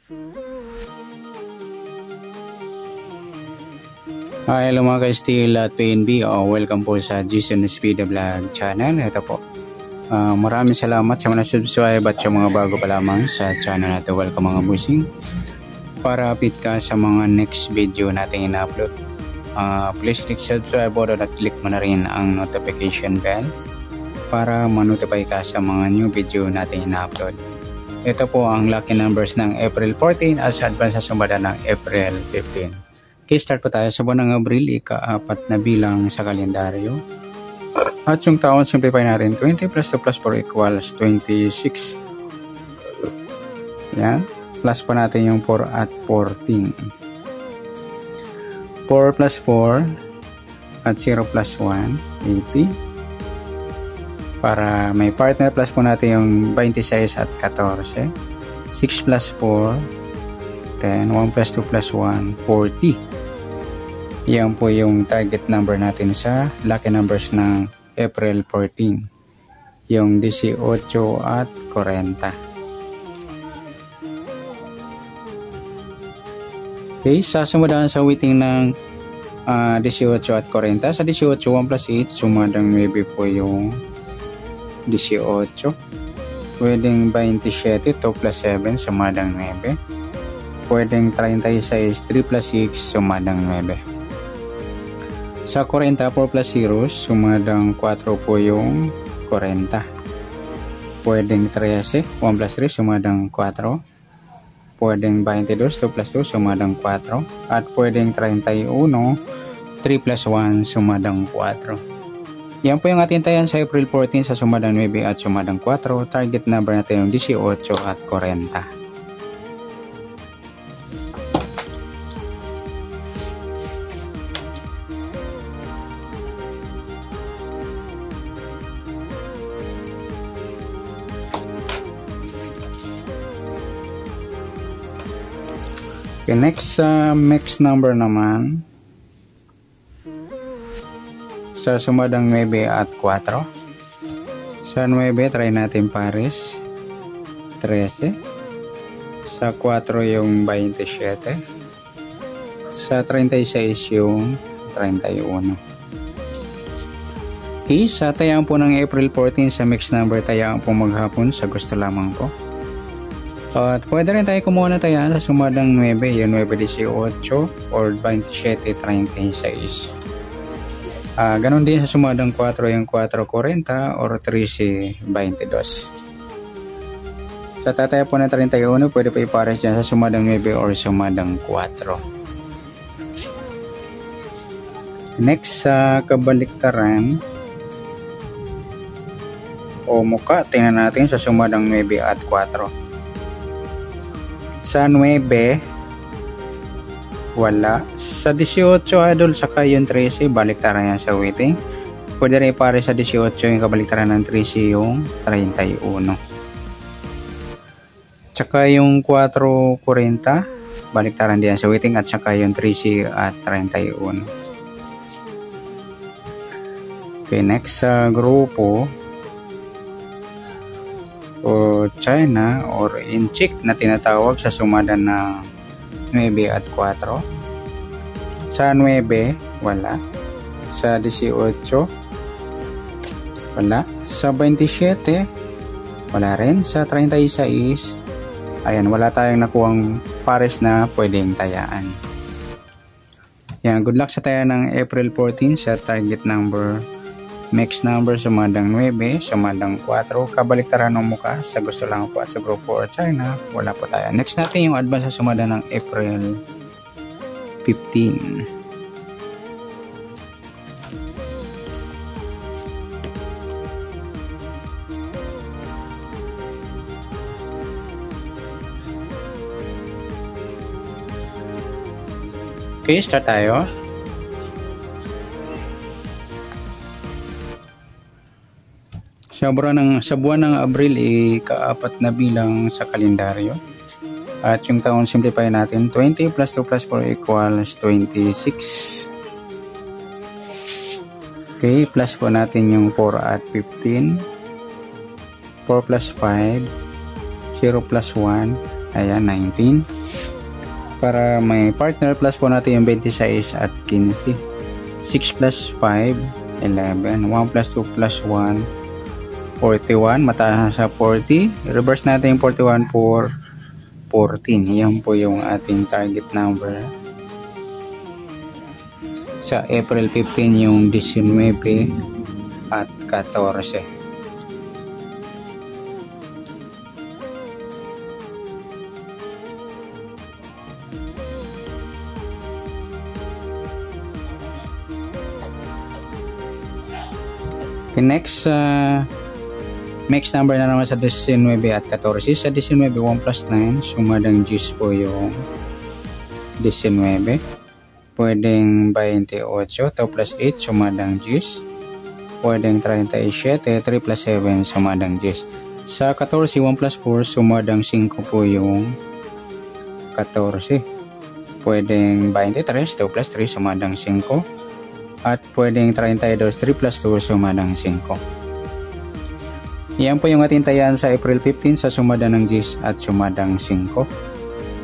Hello mga ka-Steel at PNB, welcome po sa Jason Speed Vlog channel. Ito po, maraming salamat sa mga subscribe at sa mga bago pa lamang sa channel natin. Welcome mga busing, para update ka sa mga next video natin ina-upload. Please click subscribe button at click mo na rin ang notification bell para ma-notify ka sa mga new video natin ina-upload. Ito po ang lucky numbers ng April 14 at sa advance sa sumada ng April 15. Okay, start po tayo sa buwan ng Abril, ika-4 na bilang sa kalendaryo. At yung taon, simplify natin. 20 plus 2 plus 4 equals 26. Yan. Plus pa natin yung 4 at 14. 4 plus 4 at 0 plus 1, 80. Para may partner, plus po natin yung 26 at 14. 6 plus 4, 10. 1 plus 2 plus 1, 40. Yan po yung target number natin sa lucky numbers ng April 14. Yung 18 at 40. Okay, sasamudahan sa weighting ng 18 at 40. Sa 18, 1 plus 8, sumadang 9 po yung 18. Pwedeng 27, 2 plus 7, sumadang 9. Pwedeng 36, 3 plus 6, sumadang 9. Sa 40, 4 plus 0, sumadang 4 po yung 40. Pwedeng 13, 1 plus 3, sumadang 4. Pwedeng 22, 2 plus 2, sumadang 4. At pwedeng 31, 3 plus 1, sumadang 4. Yan po yung ating tayan sa April 14 sa sumadang 9 at sumadang 4. Target number natin yung 18 at 40. Okay, next mix number naman sa sumadang 9 at 4. Sa 9 try natin pares 13. Sa 4 yung 27. Sa 36 yung 31. Okay, sa tayang po ng April 14 sa mix number, tayang po maghapon sa gusto lamang po. At pwede rin tayo kumuha na tayo sa sumadang 9, yung 9-18 or 27-36. Ganon din sa sumadang 4, yung 4-40 or 13-22. Sa tataya po na 31, pwede pa ipares dyan sa sumadang 9 or sumadang 4. Next, sa kabaliktaran o muka, tingnan natin sa sumadang 9 at 4. Sa 9, wala. Sa 18, idol, saka yung 13, baliktaran yan sa weighting. Pwede rin pare sa 18, yung kabaliktaran ng 13, yung 31. Tsaka yung 4-40, baliktaran din sa weighting, at saka yung 13 at 31. Okay, next sa grupo o China or Inchik na tinatawag sa sumada ng 9 at 4. Sa 9, wala. Sa 18, wala. Sa 27, wala rin. Sa 36, ayan, wala tayong nakuhang pares na pwedeng tayaan. Yan, good luck sa taya ng April 14 sa target number. Mix number, sumadang 9, sumadang 4, kabaliktaran ng muka, sa gusto lang po at sa grupo or China, wala po tayo. Next natin yung advance sa sumada ng April 15. Okay, start tayo. Sa buwan ng Abril, ika-4 na bilang sa kalendaryo. At yung taon, simplify natin. 20 plus 2 plus 4 equals 26. Okay, plus po natin yung 4 at 15. 4 plus 5, 0 plus 1, ayan, 19. para may partner, plus po natin yung 26 at 15. 6 plus 5, 11. 1 plus 2 plus 1, 41. Mataas sa 40. Reverse natin yung 41 for 14. Yan po yung ating target number. Sa April 15 yung 19 at 14. Okay, next number na naman sa 19 at 14. Sa 19, 1 plus 9, sumadang 10 po yung 19. Pwedeng 28, 2 plus 8, sumadang 10. Pwedeng 37, 3 plus 7, sumadang 10. Sa 14, 1 plus 4, sumadang 5 po yung 14. Pwedeng 23, 2 plus 3, sumadang 5. At pwedeng 32, 3 plus 2, sumadang 5. Yan po yung ating tayan sa April 15 sa sumada ng 10 at sumadang 5.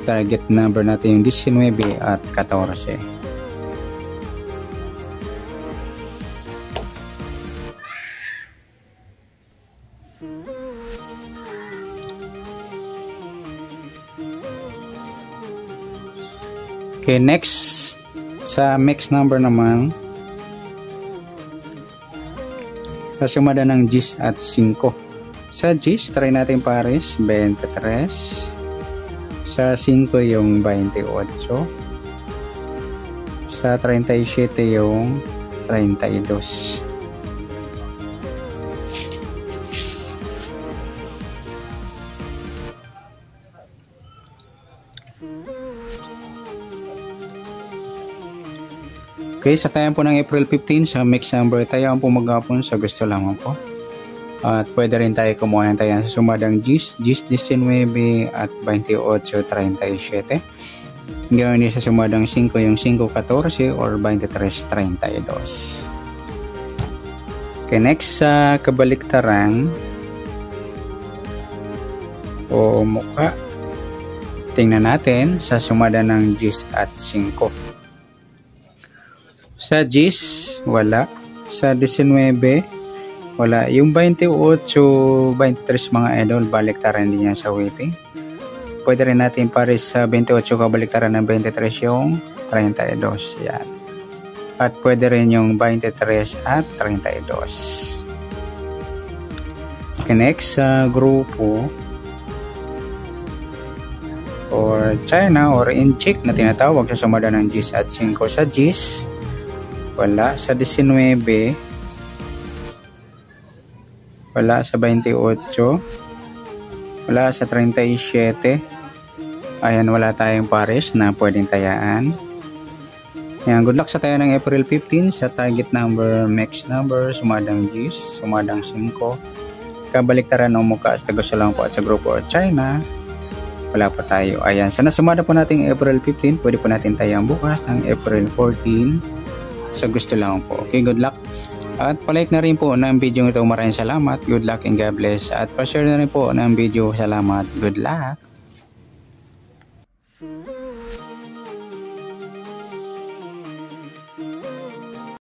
Target number natin yung 19 at 14. Okay, next sa mix number naman sa sumada ng 10 at 5. Sa 10, try natin pares, 23. Sa 5 yung 28. Sa 37 yung 32. Okay, sa tayan po ng April 15 sa mix number, tayo po maghapon sa gusto lamang po. At pwede rin tayo kumuha ng tayan sa sumadang 10, 19 at 28, 37. Gawin din sa sumadang 5 yung 5, 14 or 23, 32. Okay, next sa kabaliktaran o mukha. Tingnan natin sa sumada ng 10 at 5. Sa 10, wala. Sa 19, wala. Yung 28, 23 mga idol, baliktaran din yan sa waiting. Pwede rin natin pares sa 28 kabaliktaran ng 23 yung 32. Yan. At pwede rin yung 23 at 32. Okay, next sa grupo or China or Inchik na tinatawag sa sumada ng 10 at 5. Sa 10, wala. Sa 19, wala. Sa 28, wala. Sa 37, ayan, wala tayong pares na pwedeng tayaan. Ayan, good luck sa tayo ng April 15 sa target number, mix number, sumadang 10, sumadang 5. Kabaliktaran ng mukha sa gusto lang po at sa grupo or China, wala pa tayo. Ayan, sana sumada po natin April 15, pwede po natin tayang bukas ng April 14 sa gusto lang po. Okay, good luck. At palike na rin po ng video ito. Maraming salamat. Good luck and God bless. At pa-share na rin po ng video. Salamat. Good luck.